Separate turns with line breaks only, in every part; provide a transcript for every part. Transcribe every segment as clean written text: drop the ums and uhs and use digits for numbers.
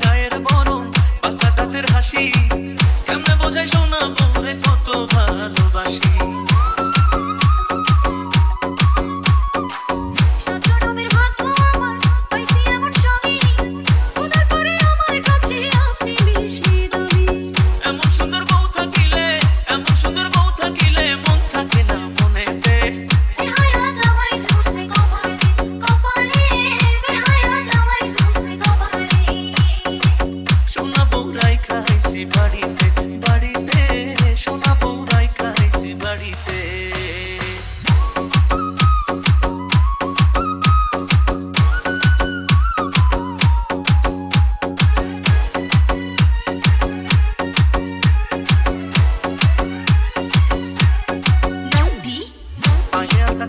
গায়ের বরং পাকা দাঁতের হাসি কেমনে বোঝাই সোনা বউরে কত ভালোবাসি।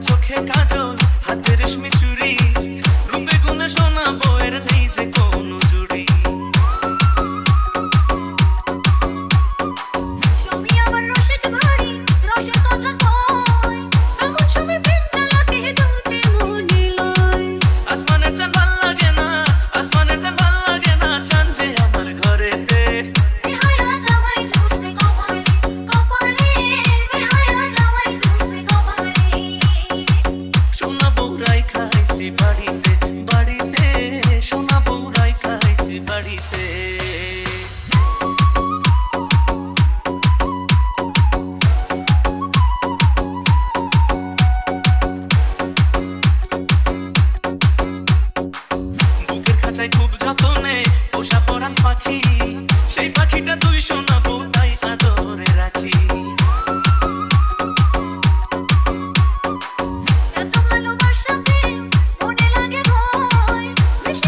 চোখে কাজল হাতে রেশমি চুড়ি রূপে গুণে সোনা বউয়ের নেই যে কোনো জুড়ি।
ছবি আমার রসিক ভারী রসের কথা কয় এমন ছবি প্রেমটা লাগে দুলতে মনে লয়।
আসমানের চাঁদ ভাল লাগে না, আসমানের চাঁদ ভাল লাগে না, চাঁদ যে আমার ঘরেতে।
বেহায়া জামাই ঝুসতে কপালে কপালে, বেহায়া জামাই ঝুসতে কপালে।
সোনা বউরাই খাইছি বাড়িতে বাড়িতে, সোনা বউরাই খাইছি বাড়িতে। বুকের খাঁচায় খুব যতনে পোষা পরাণ পাখি, সেই পাখিটা তুই সোনা বউ